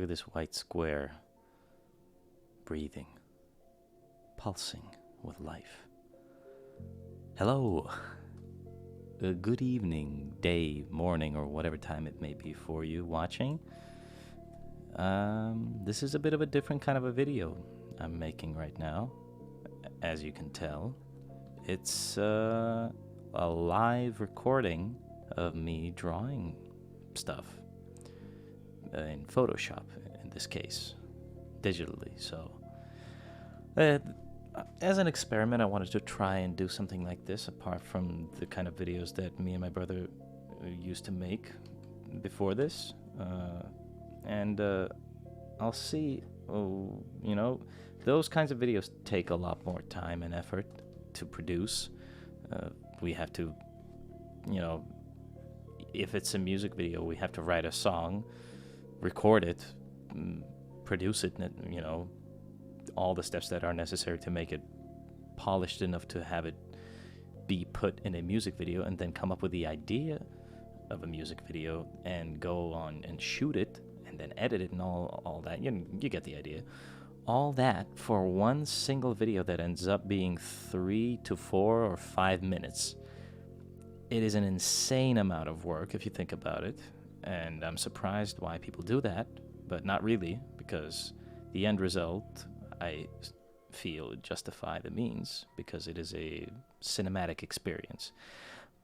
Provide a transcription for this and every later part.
Look at this white square, breathing, pulsing with life. Hello. Good evening, day, morning, or whatever time it may be for you watching. This is a bit of a different kind of a video I'm making right now. As you can tell, it's a live recording of me drawing stuff in Photoshop, in this case, digitally. So, as an experiment, I wanted to try and do something like this, apart from the kind of videos that me and my brother used to make before this. I'll see, those kinds of videos take a lot more time and effort to produce. We have to, if it's a music video, we have to write a song, record it, produce it, all the steps that are necessary to make it polished enough to have it be put in a music video, and then come up with the idea of a music video and go on and shoot it and then edit it and all that. You get the idea. All that for one single video that ends up being 3 to 4 or 5 minutes. It is an insane amount of work if you think about it, and I'm surprised why people do that, but not really, because the end result, I feel, justify the means, because it is a cinematic experience.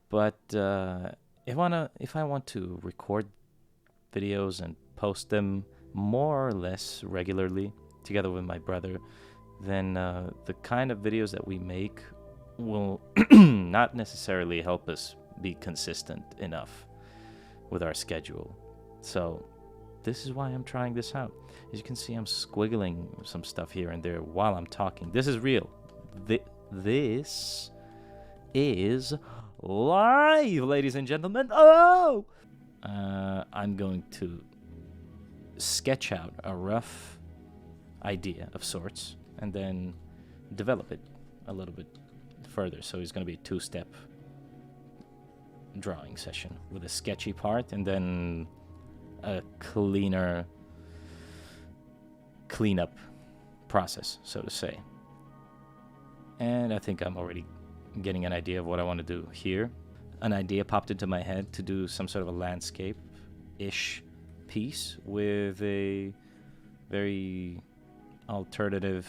But if I want to record videos and post them more or less regularly together with my brother, then the kind of videos that we make will not necessarily help us be consistent enough with our schedule. So this is why I'm trying this out. As you can see, I'm squiggling some stuff here and there while I'm talking. This is real. This is live, ladies and gentlemen. Oh! I'm going to sketch out a rough idea of sorts and then develop it a little bit further. So it's going to be a 2-step drawing session with a sketchy part and then a cleanup process, so to say. And I think I'm already getting an idea of what I want to do here. An idea popped into my head to do some sort of a landscape-ish piece with a very alternative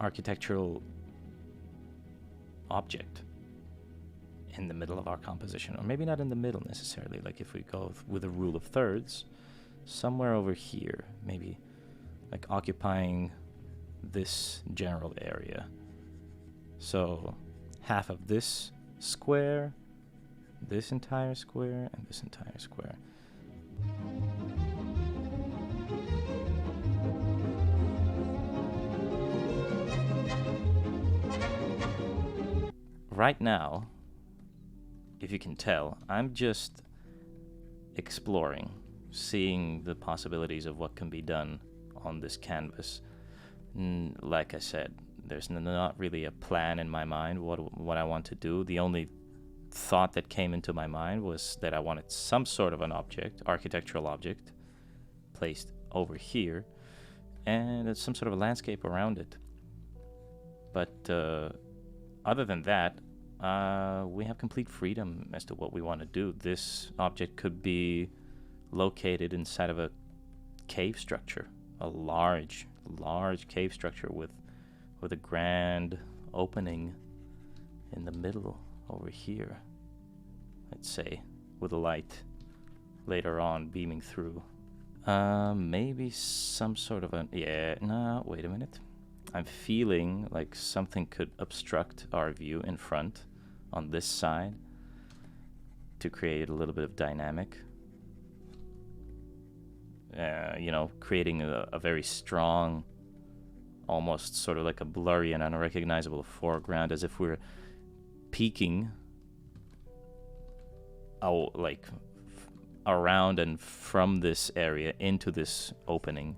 architectural object in the middle of our composition, or maybe not in the middle necessarily, like if we go with a rule of thirds, somewhere over here, maybe like occupying this general area. So half of this square, this entire square, and this entire square. Right now, if you can tell, I'm just exploring, seeing the possibilities of what can be done on this canvas. Like I said, there's not really a plan in my mind what I want to do. The only thought that came into my mind was that I wanted some sort of an object, architectural object, placed over here, and some sort of a landscape around it. But other than that, we have complete freedom as to what we want to do. This object could be located inside of a cave structure, a large cave structure with a grand opening in the middle over here, let's say, with a light later on beaming through. Maybe some sort of wait a minute. I'm feeling like something could obstruct our view in front on this side to create a little bit of dynamic. Creating a very strong, almost sort of like a blurry and unrecognizable foreground, as if we're peeking around and from this area into this opening,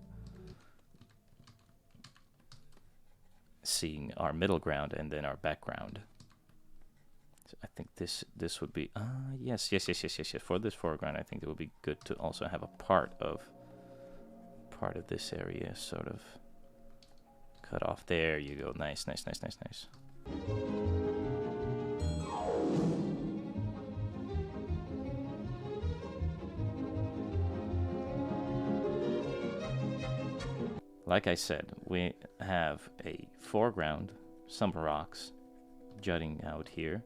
seeing our middle ground and then our background. So I think this would be yes. For this foreground, I think it would be good to also have a part of part of this area sort of cut off. There you go. Nice, nice, nice, nice, nice. Like I said, we have a foreground, some rocks jutting out here,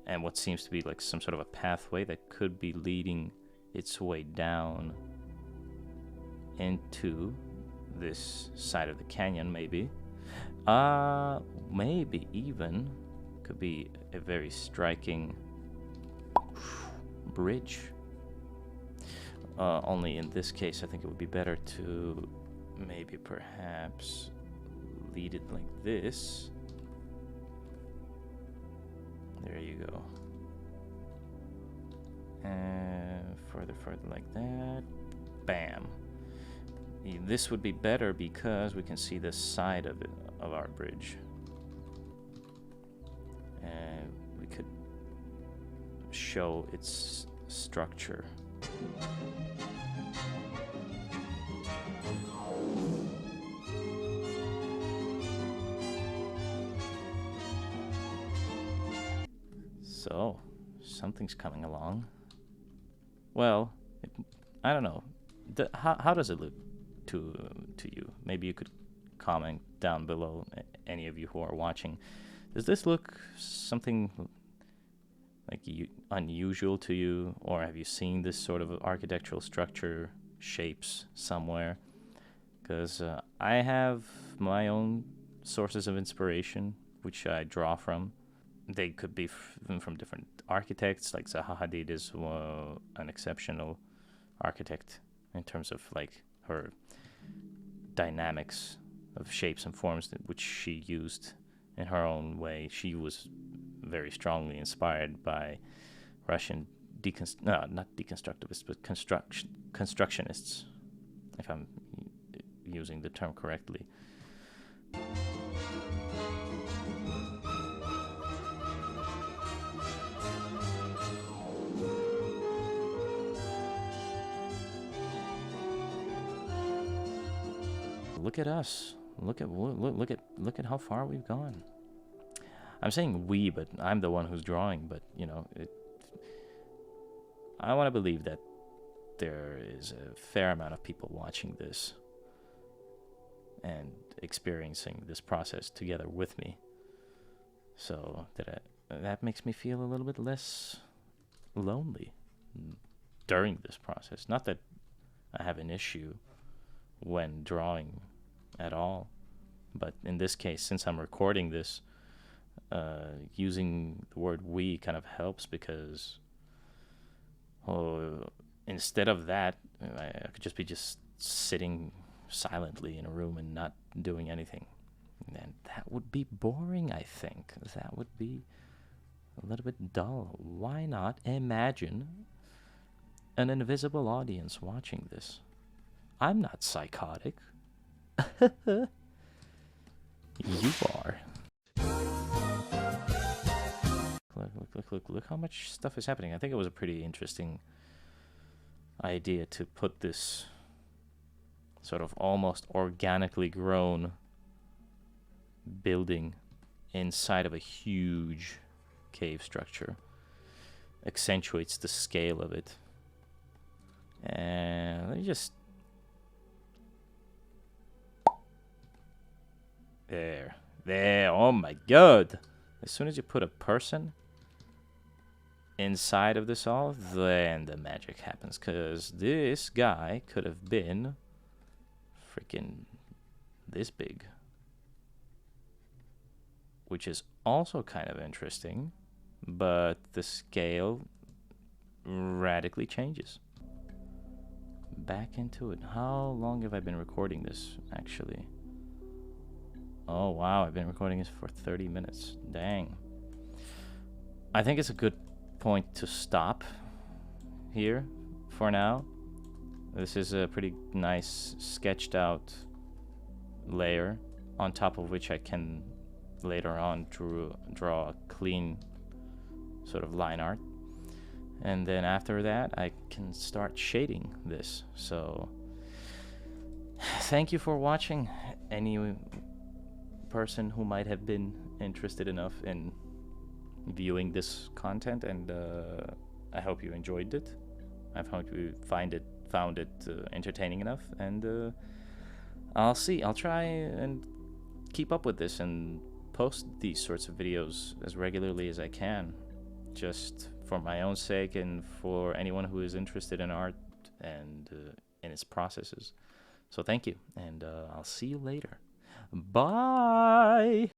and what seems to be like some sort of a pathway that could be leading its way down into this side of the canyon, maybe. Maybe even could be a very striking bridge. Only in this case, I think it would be better to maybe perhaps lead it like this. There you go. And further like that. Bam. This would be better because we can see the side of it, of our bridge. And we could show its structure. So, something's coming along. Well, I don't know. How does it look to you? Maybe you could comment down below, any of you who are watching. Does this look something like unusual to you, or have you seen this sort of architectural structure shapes somewhere? Because I have my own sources of inspiration, which I draw from. They could be from different architects. Like Zaha Hadid is an exceptional architect in terms of like her dynamics of shapes and forms which she used in her own way. She was very strongly inspired by Russian not deconstructivists, but constructionists, if I'm using the term correctly. Look at us. Look at how far we've gone. I'm saying we, but I'm the one who's drawing. But you know, I want to believe that there is a fair amount of people watching this and experiencing this process together with me. So that makes me feel a little bit less lonely during this process. Not that I have an issue when drawing at all, but in this case, since I'm recording this, using the word we kind of helps, because instead of that, I could just be sitting silently in a room and not doing anything, and that would be boring. I think that would be a little bit dull. Why not imagine an invisible audience watching this? I'm not psychotic. You are. Look how much stuff is happening. I think it was a pretty interesting idea to put this sort of almost organically grown building inside of a huge cave structure. Accentuates the scale of it. And let me just... There, oh my god. As soon as you put a person inside of this all, then the magic happens. Because this guy could have been freaking this big. Which is also kind of interesting. But the scale radically changes. Back into it. How long have I been recording this, actually? Oh, wow, I've been recording this for 30 minutes. Dang. I think it's a good point to stop here for now. This is a pretty nice sketched out layer on top of which I can later on draw a clean sort of line art. And then after that, I can start shading this. So Thank you for watching. Any person who might have been interested enough in viewing this content, and I hope you enjoyed it. I hope you found it entertaining enough, and I'll try and keep up with this and post these sorts of videos as regularly as I can, just for my own sake and for anyone who is interested in art and in its processes. So thank you, and I'll see you later. Bye.